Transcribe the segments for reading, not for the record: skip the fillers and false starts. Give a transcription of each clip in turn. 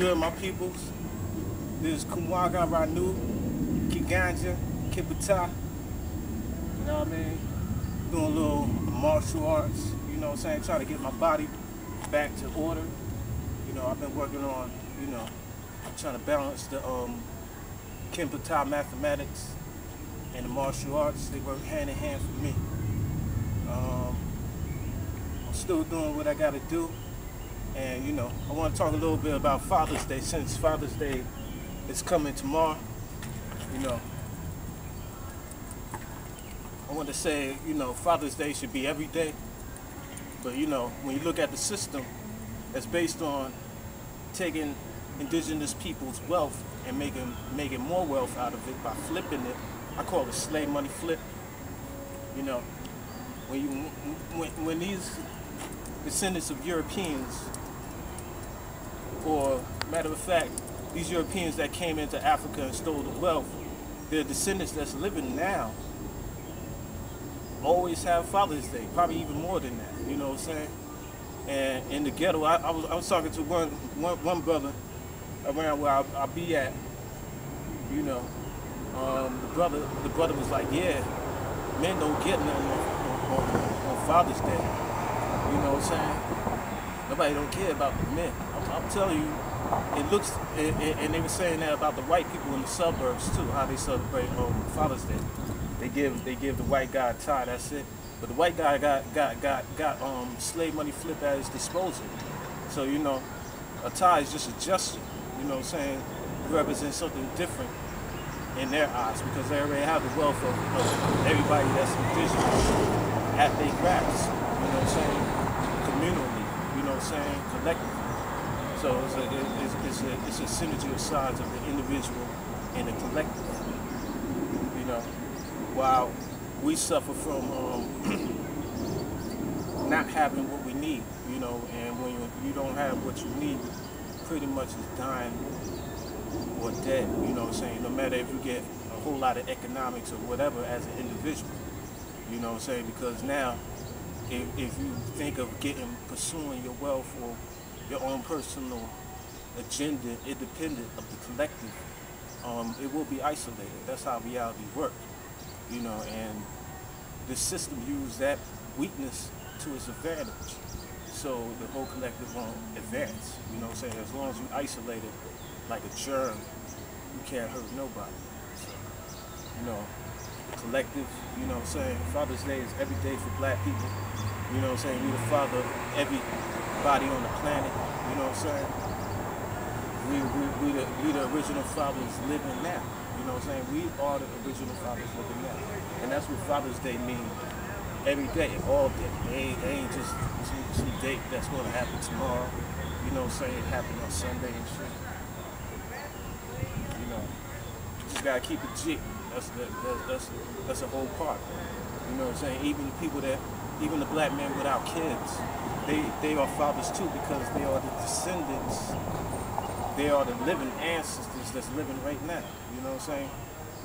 good, my peoples? This is Kumwaga Ranu, Kiganja, Kipata. You know what I mean? Doing a little martial arts, you know what I'm saying? Trying to get my body back to order. You know, I've been working on, trying to balance the Kipata mathematics and the martial arts. They work hand in hand for me. I'm still doing what I got to do. And, I want to talk a little bit about Father's Day, since Father's Day is coming tomorrow. I want to say, Father's Day should be every day. But, when you look at the system that's based on taking indigenous people's wealth and making more wealth out of it by flipping it, I call it slave money flip. When these descendants of Europeans, or matter of fact, these Europeans that came into Africa and stole the wealth, their descendants that's living now always have Father's Day, probably even more than that, you know what I'm saying? And in the ghetto, I was talking to one brother around where I be at, the brother was like, yeah, men don't get nothing on Father's Day, you know what I'm saying? Nobody don't care about the men. I'm telling you, it looks, and they were saying that about the white people in the suburbs too, how they celebrate Father's Day. They give the white guy a tie, that's it. But the white guy got slave money flip at his disposal. So, a tie is just a gesture, you know what I'm saying? It represents something different in their eyes because they already have the wealth of everybody that's indigenous at their grasp, you know what I'm saying? Communally, you know what I'm saying? Collectively. So it's a synergy of sides of the individual and the collective. While we suffer from not having what we need, and when you don't have what you need, pretty much is dying or dead, you know what I'm saying? No matter if you get a whole lot of economics or whatever as an individual, you know what I'm saying? Because now, if you think of pursuing your wealth or your own personal agenda, independent of the collective, it will be isolated. That's how reality works. And the system used that weakness to its advantage. So the whole collective won't advance, you know what I'm saying? As long as you isolate it like a germ, you can't hurt nobody. So, the collective, you know what I'm saying? Father's Day is every day for black people. You know what I'm saying? We the father of everybody on the planet, you know what I'm saying? We the original fathers living now. You know what I'm saying? We are the original fathers living now. And that's what Father's Day means every day, all day. It ain't just some date that's going to happen tomorrow. You know what I'm saying? It happened on Sunday and shit. You just got to keep it G. That's a whole part. You know what I'm saying? Even the black men without kids, they are fathers too because they are the descendants. They are the living ancestors that's living right now. You know what I'm saying?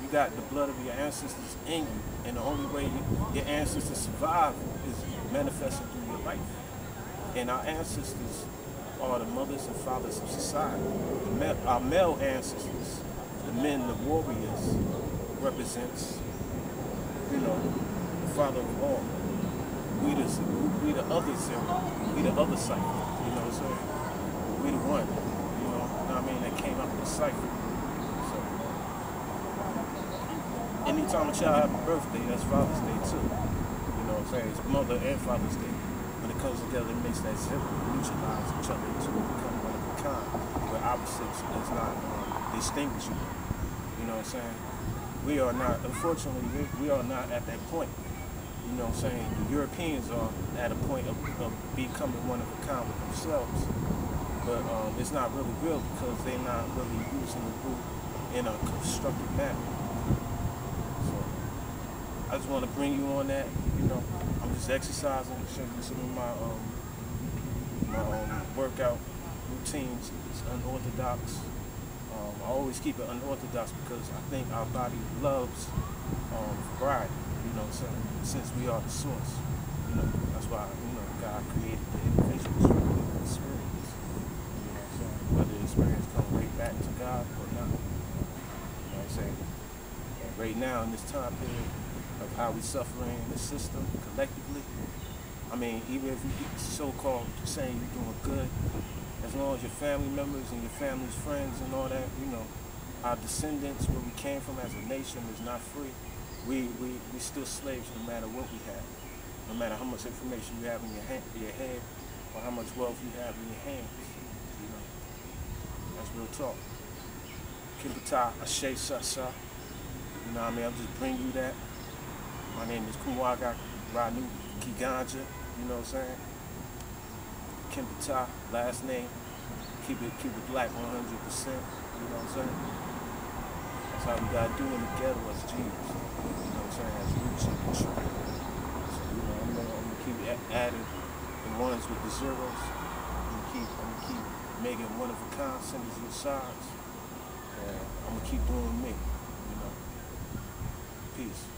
You got the blood of your ancestors in you, and the only way your ancestors survive is manifesting through your life. And our ancestors are the mothers and fathers of society. Our male ancestors, the men, the warriors, represents, the father of all. We the other zero. We the other cycle. You know what I'm saying? We the one. That came up with a cipher. So, anytime a child has a birthday, that's Father's Day too. You know what I'm saying? It's Mother and Father's Day. When it comes together, it makes that zero. Neutralize each other to become one of a kind, where opposites does not distinguish you. You know what I'm saying? We are not, unfortunately, we are not at that point. You know what I'm saying? The Europeans are at a point of becoming one of a kind with themselves. But it's not really real because they're not really using the root in a constructive manner. So I just want to bring you on that. I'm just exercising, showing you some of my workout routines. It's unorthodox. I always keep it unorthodox because I think our body loves variety. You know what I'm saying? Since we are the source. That's why God created the individuals from the experience. Whether the experience right now in this time period of how we suffering in the system collectively. I mean, even if you get so-called saying you're doing good, as long as your family members and your family's friends and all that, you know, our descendants, where we came from as a nation, is not free. We still slaves no matter what we have. No matter how much information you have in your head or how much wealth you have in your hands. You know, that's real talk. Kimpata, Ashe Sasa. You know what I mean? I'll just bring you that. My name is Kumwaga Ranu Kiganja. You know what I'm saying? Kimpata, last name. Keep it black 100%. You know what I'm saying? That's how we gotta do in the ghetto as G's. You know what I'm saying? As roots in the tree. So, you know, I'm gonna keep adding the ones with the zeros. I'm gonna keep making one of a kind symbols with sides. And I'm gonna keep doing me. You know. Peace.